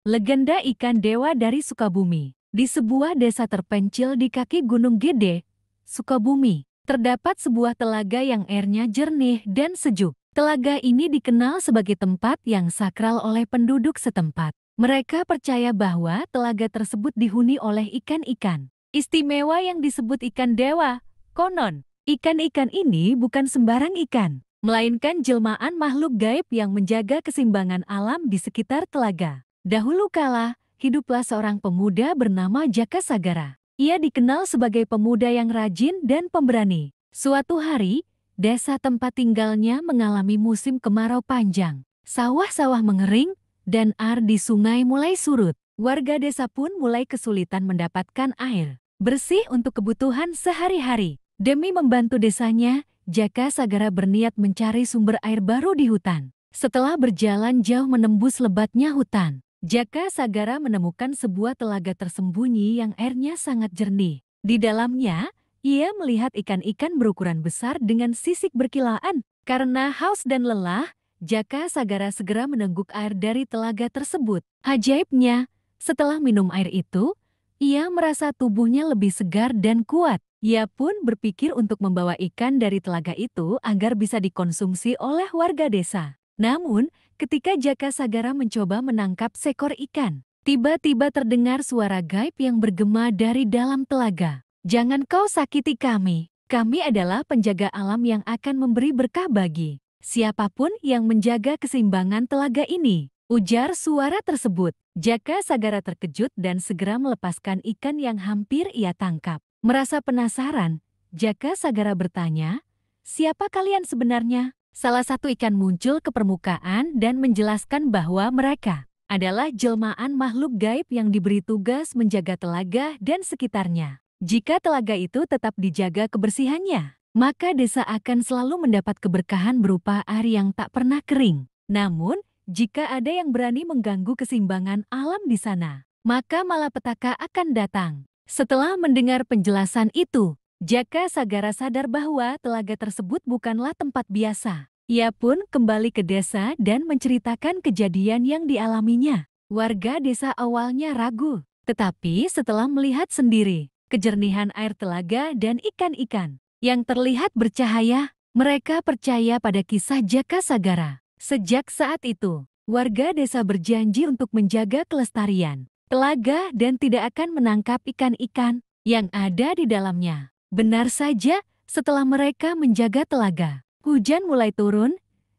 Legenda ikan dewa dari Sukabumi. Di sebuah desa terpencil di kaki Gunung Gede, Sukabumi, terdapat sebuah telaga yang airnya jernih dan sejuk. Telaga ini dikenal sebagai tempat yang sakral oleh penduduk setempat. Mereka percaya bahwa telaga tersebut dihuni oleh ikan-ikan istimewa yang disebut ikan dewa. Konon, ikan-ikan ini bukan sembarang ikan, melainkan jelmaan makhluk gaib yang menjaga keseimbangan alam di sekitar telaga. Dahulu kala, hiduplah seorang pemuda bernama Jaka Sagara. Ia dikenal sebagai pemuda yang rajin dan pemberani. Suatu hari, desa tempat tinggalnya mengalami musim kemarau panjang. Sawah-sawah mengering, dan air di sungai mulai surut. Warga desa pun mulai kesulitan mendapatkan air bersih untuk kebutuhan sehari-hari. Demi membantu desanya, Jaka Sagara berniat mencari sumber air baru di hutan. Setelah berjalan jauh menembus lebatnya hutan, Jaka Sagara menemukan sebuah telaga tersembunyi yang airnya sangat jernih. Di dalamnya, ia melihat ikan-ikan berukuran besar dengan sisik berkilaan. Karena haus dan lelah, Jaka Sagara segera menengguk air dari telaga tersebut. Ajaibnya, setelah minum air itu, ia merasa tubuhnya lebih segar dan kuat. Ia pun berpikir untuk membawa ikan dari telaga itu agar bisa dikonsumsi oleh warga desa. Namun, ketika Jaka Sagara mencoba menangkap seekor ikan, tiba-tiba terdengar suara gaib yang bergema dari dalam telaga. "Jangan kau sakiti kami. Kami adalah penjaga alam yang akan memberi berkah bagi siapapun yang menjaga keseimbangan telaga ini," ujar suara tersebut. Jaka Sagara terkejut dan segera melepaskan ikan yang hampir ia tangkap. Merasa penasaran, Jaka Sagara bertanya, "Siapa kalian sebenarnya?" Salah satu ikan muncul ke permukaan dan menjelaskan bahwa mereka adalah jelmaan makhluk gaib yang diberi tugas menjaga telaga dan sekitarnya. Jika telaga itu tetap dijaga kebersihannya, maka desa akan selalu mendapat keberkahan berupa air yang tak pernah kering. Namun, jika ada yang berani mengganggu keseimbangan alam di sana, maka malapetaka akan datang. Setelah mendengar penjelasan itu, Jaka Sagara sadar bahwa telaga tersebut bukanlah tempat biasa. Ia pun kembali ke desa dan menceritakan kejadian yang dialaminya. Warga desa awalnya ragu, tetapi setelah melihat sendiri kejernihan air telaga dan ikan-ikan yang terlihat bercahaya, mereka percaya pada kisah Jaka Sagara. Sejak saat itu, warga desa berjanji untuk menjaga kelestarian telaga dan tidak akan menangkap ikan-ikan yang ada di dalamnya. Benar saja, setelah mereka menjaga telaga, hujan mulai turun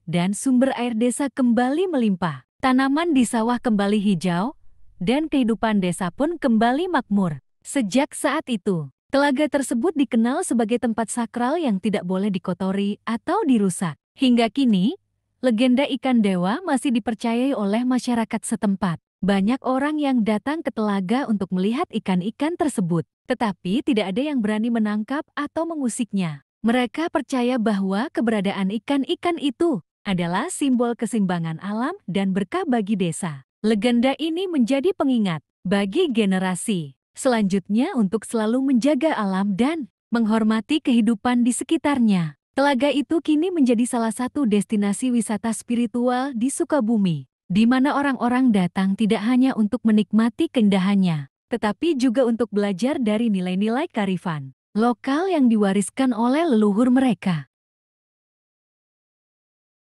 dan sumber air desa kembali melimpah. Tanaman di sawah kembali hijau dan kehidupan desa pun kembali makmur. Sejak saat itu, telaga tersebut dikenal sebagai tempat sakral yang tidak boleh dikotori atau dirusak. Hingga kini, legenda ikan dewa masih dipercayai oleh masyarakat setempat. Banyak orang yang datang ke telaga untuk melihat ikan-ikan tersebut, tetapi tidak ada yang berani menangkap atau mengusiknya. Mereka percaya bahwa keberadaan ikan-ikan itu adalah simbol keseimbangan alam dan berkah bagi desa. Legenda ini menjadi pengingat bagi generasi selanjutnya untuk selalu menjaga alam dan menghormati kehidupan di sekitarnya. Telaga itu kini menjadi salah satu destinasi wisata spiritual di Sukabumi, di mana orang-orang datang tidak hanya untuk menikmati keindahannya, tetapi juga untuk belajar dari nilai-nilai kearifan lokal yang diwariskan oleh leluhur mereka.